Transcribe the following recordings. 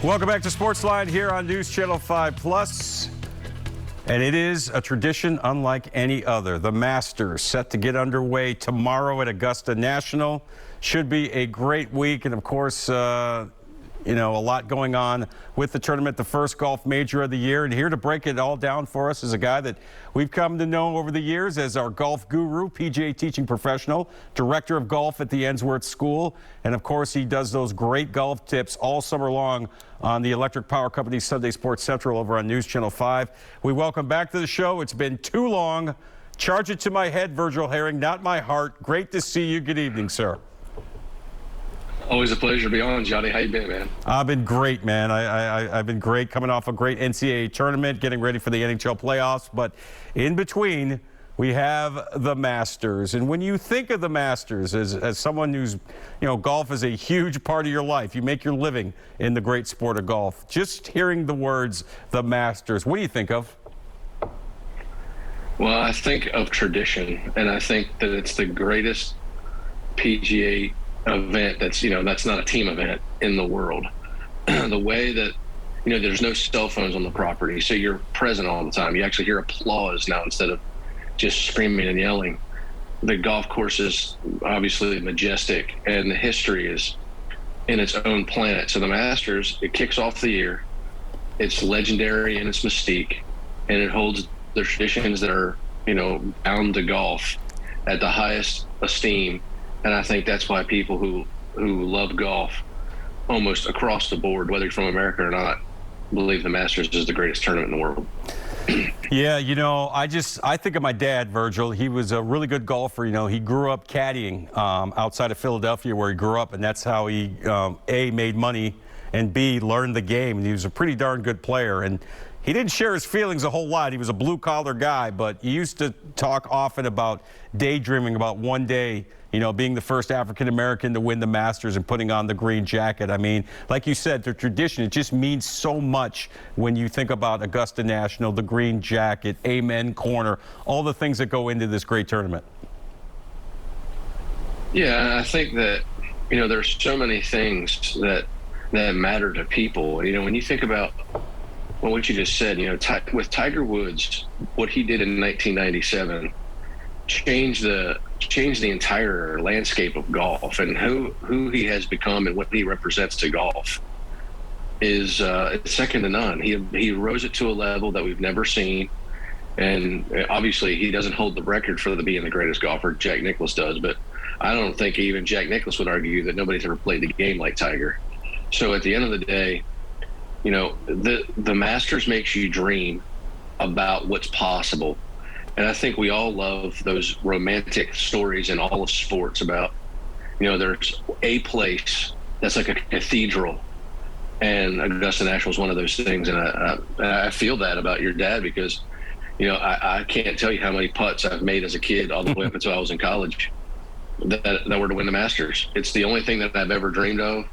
Welcome back to SportsLine here on News Channel 5 Plus. And it is a tradition unlike any other. The Masters set to get underway tomorrow at Augusta National. Should be a great week. And of course, a lot going on with the tournament, the first golf major of the year. And here to break it all down for us is a guy that we've come to know over the years as our golf guru, PGA teaching professional, director of golf at the Ensworth School. And of course, he does those great golf tips all summer long on the Electric Power Company Sunday Sports Central over on News Channel 5. We welcome back to the show. It's been too long. Charge it to my head, Virgil Herring, not my heart. Great to see you. Good evening, sir. Always a pleasure to be on, Johnny. How you been, man? I've been great, man. I've been great, coming off a great NCAA tournament, getting ready for the NHL playoffs. But in between, we have the Masters. And when you think of the Masters as someone who's, golf is a huge part of your life. You make your living in the great sport of golf. Just hearing the words, the Masters, what do you think of? Well, I think of tradition, and I think that it's the greatest PGA event that's not a team event in the world. The way that there's no cell phones on the property, so you're present all the time. You actually hear applause now instead of just screaming and yelling. The golf course is obviously majestic, and the history is in its own planet. So the Masters, it kicks off the year. It's legendary in its mystique, and it holds the traditions that are bound to golf at the highest esteem. And I think that's why people who love golf almost across the board, whether you're from America or not, believe the Masters is the greatest tournament in the world. Yeah, I think of my dad, Virgil. He was a really good golfer. He grew up caddying outside of Philadelphia where he grew up, and that's how he, A, made money, and B, learned the game. And he was a pretty darn good player. And he didn't share his feelings a whole lot. He was a blue-collar guy, but he used to talk often about daydreaming about one day, being the first African-American to win the Masters and putting on the green jacket. I mean, like you said, the tradition, it just means so much when you think about Augusta National, the green jacket, Amen Corner, all the things that go into this great tournament. Yeah, I think that, there's so many things that matter to people. When you think about what you just said, with Tiger Woods, what he did in 1997 changed the entire landscape of golf, and who he has become and what he represents to golf is second to none. He rose it to a level that we've never seen, and obviously he doesn't hold the record for being the greatest golfer. Jack Nicklaus does, but I don't think even Jack Nicklaus would argue that nobody's ever played the game like Tiger. So at the end of the day, the Masters makes you dream about what's possible. And I think we all love those romantic stories in all of sports about, there's a place that's like a cathedral, and Augusta National is one of those things. And I feel that about your dad because, I can't tell you how many putts I've made as a kid all the way up until I was in college that were to win the Masters. It's the only thing that I've ever dreamed of.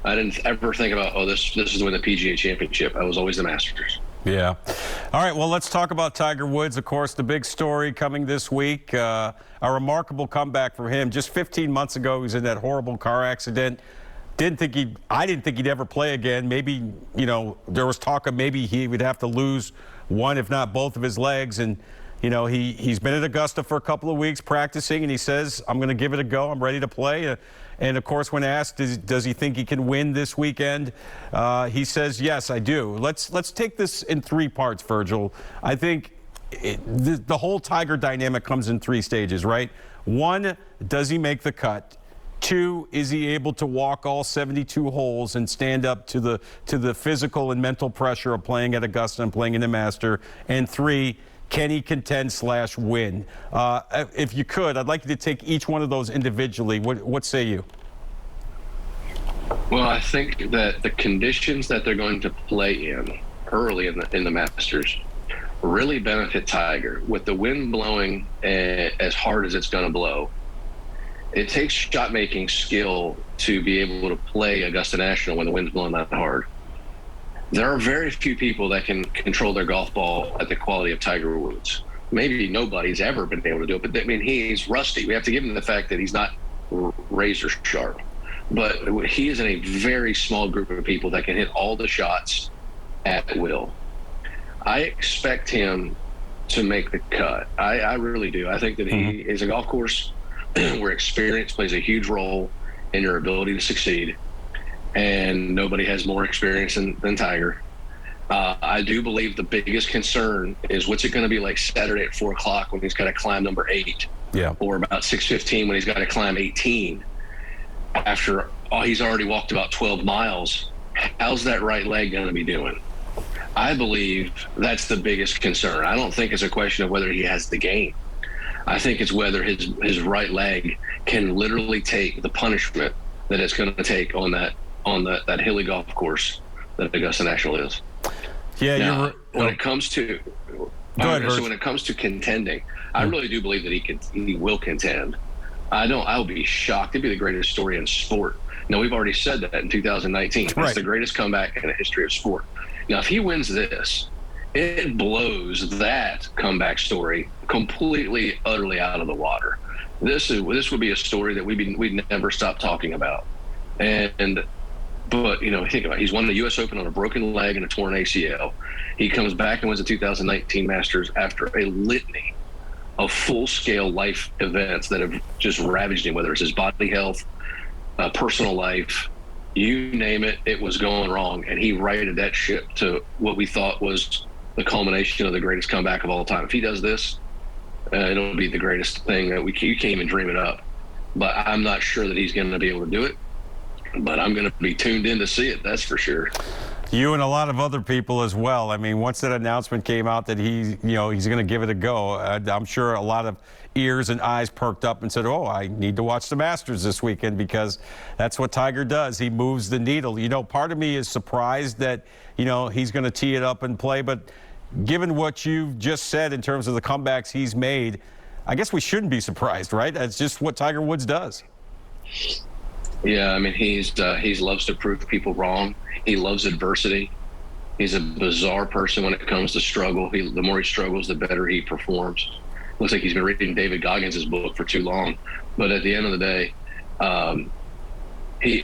I didn't ever think about, this is to win the PGA Championship. I was always the Masters. Yeah. All right, well, let's talk about Tiger Woods. Of course, the big story coming this week, a remarkable comeback from him. Just 15 months ago, he was in that horrible car accident. I didn't think he'd ever play again. Maybe, there was talk of maybe he would have to lose one, if not both of his legs. And, he's been at Augusta for a couple of weeks practicing, and he says, I'm going to give it a go. I'm ready to play. And, of course, when asked, does he think he can win this weekend, he says, yes, I do. Let's take this in three parts, Virgil. I think the whole Tiger dynamic comes in three stages, right? One, does he make the cut? Two, is he able to walk all 72 holes and stand up to the physical and mental pressure of playing at Augusta and playing in the Master? And three, can he contend/win? If you could, I'd like you to take each one of those individually. What say you? Well, I think that the conditions that they're going to play in early in the Masters really benefit Tiger. With the wind blowing as hard as it's going to blow, it takes shot-making skill to be able to play Augusta National when the wind's blowing that hard. There are very few people that can control their golf ball at the quality of Tiger Woods. Maybe nobody's ever been able to do it, but he's rusty. We have to give him the fact that he's not razor sharp. but he is in a very small group of people that can hit all the shots at will. I expect him to make the cut. I really do. I think that he is a golf course where experience plays a huge role in your ability to succeed, and nobody has more experience than Tiger. I do believe the biggest concern is what's it going to be like Saturday at 4 o'clock when he's got to climb number 8, or about 6:15 when he's got to climb 18. After he's already walked about 12 miles, how's that right leg going to be doing? I believe that's the biggest concern. I don't think it's a question of whether he has the game. I think it's whether his right leg can literally take the punishment that it's going to take on that hilly golf course that Augusta National is. Yeah, now, when it comes to when it comes to contending, I really do believe that he will contend. I will be shocked. It'd be the greatest story in sport. Now, we've already said that in 2019. It's the greatest comeback in the history of sport. Now, if he wins this, it blows that comeback story completely, utterly out of the water. This would be a story that we'd never stop talking about. But think about it. He's won the U.S. Open on a broken leg and a torn ACL. He comes back and wins the 2019 Masters after a litany of full-scale life events that have just ravaged him, whether it's his body health, personal life, you name it, it was going wrong. And he righted that ship to what we thought was the culmination of the greatest comeback of all time. If he does this, it'll be the greatest thing that you can't even dream it up. But I'm not sure that he's going to be able to do it. But I'm going to be tuned in to see it, that's for sure. You and a lot of other people as well. I mean, once that announcement came out that he's going to give it a go, I'm sure a lot of ears and eyes perked up and said, oh, I need to watch the Masters this weekend, because that's what Tiger does. He moves the needle. Part of me is surprised that, he's going to tee it up and play. But given what you've just said in terms of the comebacks he's made, I guess we shouldn't be surprised, right? That's just what Tiger Woods does. Yeah, I mean, he loves to prove people wrong. He loves adversity. He's a bizarre person when it comes to struggle. The more he struggles, the better he performs. Looks like he's been reading David Goggins' book for too long. But at the end of the day,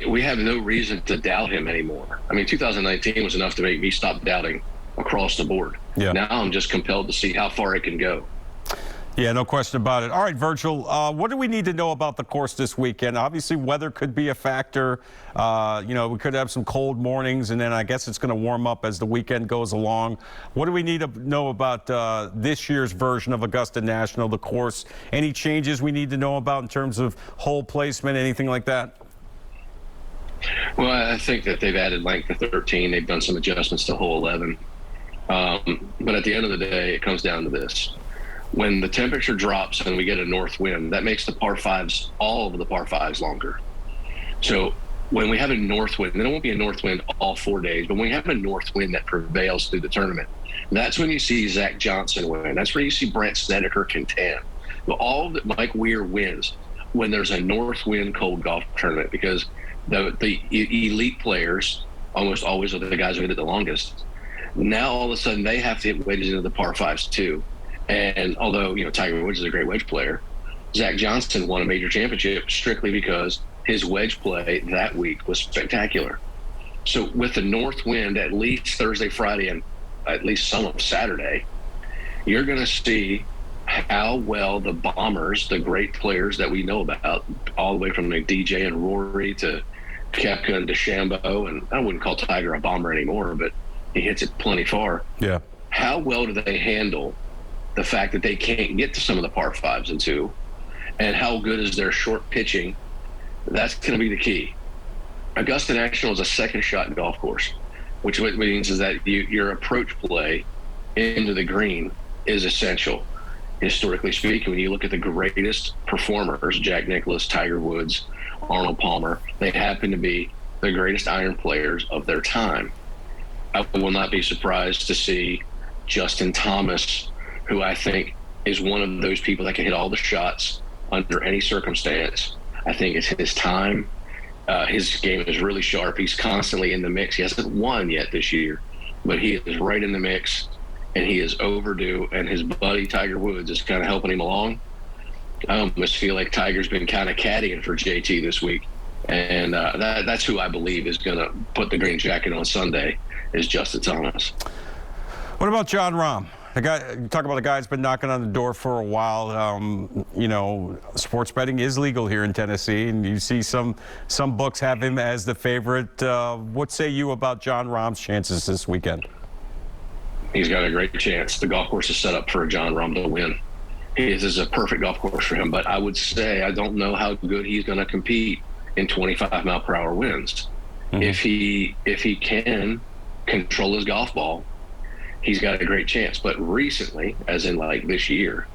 we have no reason to doubt him anymore. I mean, 2019 was enough to make me stop doubting across the board. Yeah. Now I'm just compelled to see how far it can go. Yeah, no question about it. All right, Virgil, what do we need to know about the course this weekend? Obviously, weather could be a factor. We could have some cold mornings, and then I guess it's going to warm up as the weekend goes along. What do we need to know about this year's version of Augusta National, the course? Any changes we need to know about in terms of hole placement, anything like that? Well, I think that they've added length to 13. They've done some adjustments to hole 11. But at the end of the day, it comes down to this. When the temperature drops and we get a north wind, that makes the par fives, all of the par fives, longer. So when we have a north wind, and it won't be a north wind all 4 days, but when we have a north wind that prevails through the tournament, that's when you see Zach Johnson win. That's where you see Brent Snedeker contend. But all that Mike Weir wins when there's a north wind cold golf tournament, because the elite players almost always are the guys who hit it the longest. Now all of a sudden they have to hit wedges into the par fives too. And although, Tiger Woods is a great wedge player, Zach Johnson won a major championship strictly because his wedge play that week was spectacular. So with the north wind, at least Thursday, Friday, and at least some of Saturday, you're going to see how well the bombers, the great players that we know about, all the way from the DJ and Rory to Koepka and DeChambeau, and I wouldn't call Tiger a bomber anymore, but he hits it plenty far. Yeah. How well do they handle the fact that they can't get to some of the par fives and two, and how good is their short pitching? That's going to be the key. Augusta National is a second shot golf course, which means is that your approach play into the green is essential. Historically speaking, when you look at the greatest performers, Jack Nicklaus, Tiger Woods, Arnold Palmer, they happen to be the greatest iron players of their time. I will not be surprised to see Justin Thomas, who I think is one of those people that can hit all the shots under any circumstance. I think it's his time. His game is really sharp. He's constantly in the mix. He hasn't won yet this year, but he is right in the mix, and he is overdue, and his buddy Tiger Woods is kind of helping him along. I almost feel like Tiger's been kind of caddying for JT this week, And that's who I believe is going to put the green jacket on Sunday is Justin Thomas. What about Jon Rahm? The guy, you talk about a guy who's been knocking on the door for a while. You know, sports betting is legal here in Tennessee, and you see some books have him as the favorite. What say you about Jon Rahm's chances this weekend? He's got a great chance. The golf course is set up for a Jon Rahm to win. This is a perfect golf course for him, but I would say I don't know how good he's going to compete in 25-mile-per-hour winds. Mm-hmm. If he can control his golf ball, he's got a great chance. But recently, as in like this year,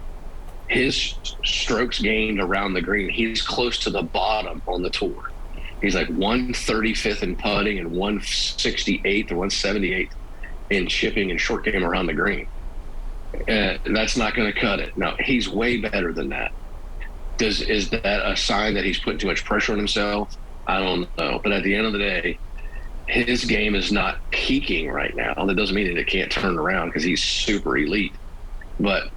his strokes gained around the green, he's close to the bottom on the tour. He's like 135th in putting and 168th or 178th in chipping and short game around the green. That's not going to cut it. Now, he's way better than that. Is that a sign that he's putting too much pressure on himself? I don't know. But at the end of the day, his game is not peaking right now. That doesn't mean that it can't turn around because he's super elite. But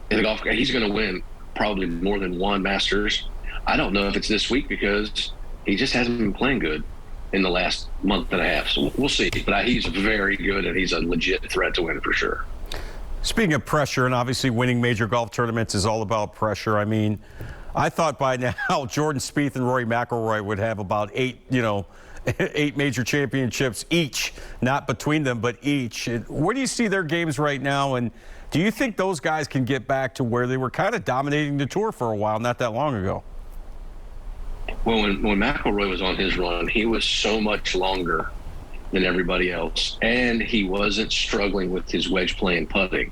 in the golf, he's going to win probably more than one Masters. I don't know if it's this week because he just hasn't been playing good in the last month and a half. So we'll see. But he's very good, and he's a legit threat to win for sure. Speaking of pressure, and obviously winning major golf tournaments is all about pressure. I mean, I thought by now Jordan Spieth and Rory McIlroy would have about 8 major championships each, not between them, but each. Where do you see their games right now, and do you think those guys can get back to where they were kind of dominating the tour for a while, not that long ago? Well, when McIlroy was on his run, he was so much longer than everybody else, and he wasn't struggling with his wedge play and putting.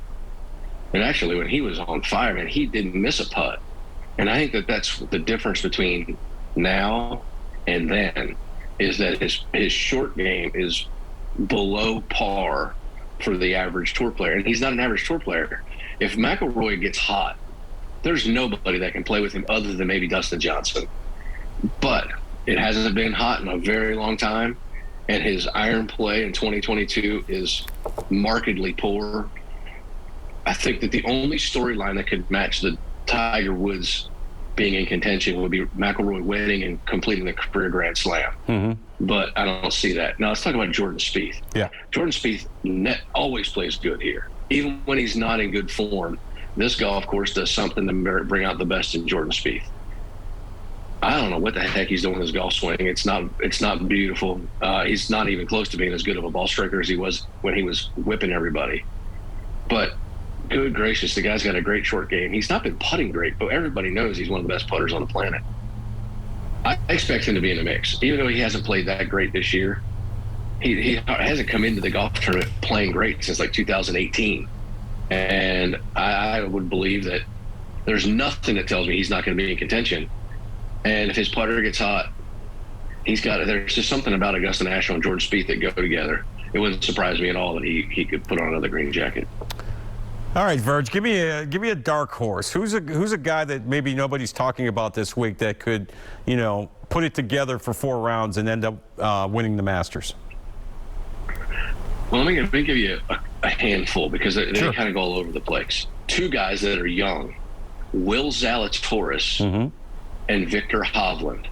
And actually, when he was on fire, man, he didn't miss a putt. And I think that that's the difference between now and then, is that his short game is below par for the average tour player. And he's not an average tour player. If McIlroy gets hot, there's nobody that can play with him other than maybe Dustin Johnson. But it hasn't been hot in a very long time. And his iron play in 2022 is markedly poor. I think that the only storyline that could match the Tiger Woods being in contention would be McIlroy winning and completing the career Grand Slam. Mm-hmm. But I don't see that. Now let's talk about Jordan Spieth. Yeah, Jordan Spieth always plays good here. Even when he's not in good form, this golf course does something to bring out the best in Jordan Spieth. I don't know what the heck he's doing with his golf swing. It's not beautiful. He's not even close to being as good of a ball striker as he was when he was whipping everybody. But good gracious, the guy's got a great short game. He's not been putting great, but everybody knows he's one of the best putters on the planet. I expect him to be in the mix. Even though he hasn't played that great this year, he hasn't come into the golf tournament playing great since like 2018. And I would believe that there's nothing that tells me he's not going to be in contention. And if his putter gets hot, there's just something about Augusta National and Jordan Spieth that go together. It wouldn't surprise me at all that he could put on another green jacket. All right, Virg, give me a dark horse. Who's a guy that maybe nobody's talking about this week that could, put it together for 4 rounds and end up winning the Masters? Well, let me give you a handful because they kind of go all over the place. 2 guys that are young, Will Zalatoris and Victor Hovland.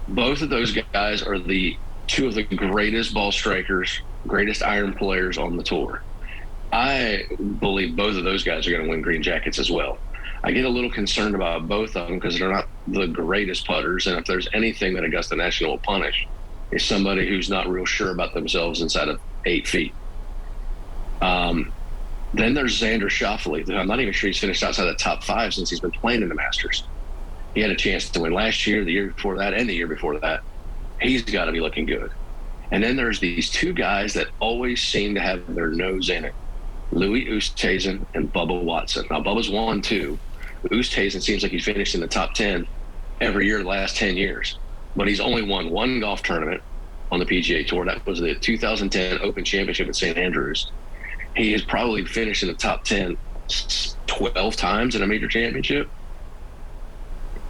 Both of those guys are 2 of the greatest ball strikers, greatest iron players on the tour. I believe both of those guys are going to win green jackets as well. I get a little concerned about both of them because they're not the greatest putters, and if there's anything that Augusta National will punish, is somebody who's not real sure about themselves inside of 8 feet. Then there's Xander Schauffele. I'm not even sure he's finished outside the top 5 since he's been playing in the Masters. He had a chance to win last year, the year before that, and the year before that. He's got to be looking good. And then there's these 2 guys that always seem to have their nose in it. Louis Oosthuizen and Bubba Watson. Now, Bubba's won 2. Oosthuizen seems like he's finished in the top 10 every year the last 10 years. But he's only won 1 golf tournament on the PGA Tour. That was the 2010 Open Championship at St. Andrews. He has probably finished in the top 10 12 times in a major championship.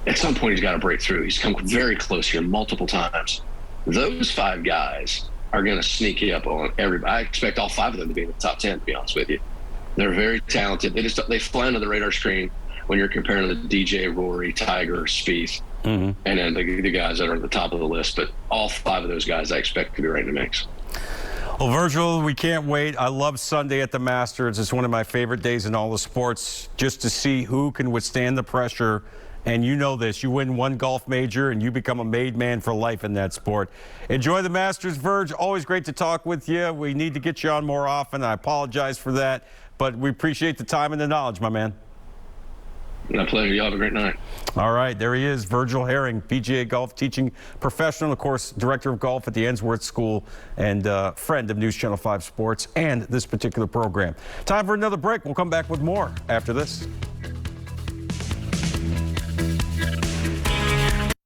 At some point, he's got to break through. He's come very close here multiple times. Those 5 guys are going to sneak you up on everybody. I expect all 5 of them to be in the top 10, to be honest with you. They're very talented. They fly under the radar screen when you're comparing the DJ, Rory, Tiger, Spieth. and then the guys that are at the top of the list. But all 5 of those guys I expect to be right in the mix. Well, Virgil, we can't wait. I love Sunday at the Masters. It's one of my favorite days in all the sports, just to see who can withstand the pressure. And you know this, you win one golf major and you become a made man for life in that sport. Enjoy the Masters, Virg. Always great to talk with you. We need to get you on more often. I apologize for that, but we appreciate the time and the knowledge, my man. My pleasure. Y'all have a great night. All right, there he is, Virgil Herring, PGA Golf teaching professional, of course, director of golf at the Ensworth School, and friend of News Channel 5 Sports and this particular program. Time for another break. We'll come back with more after this.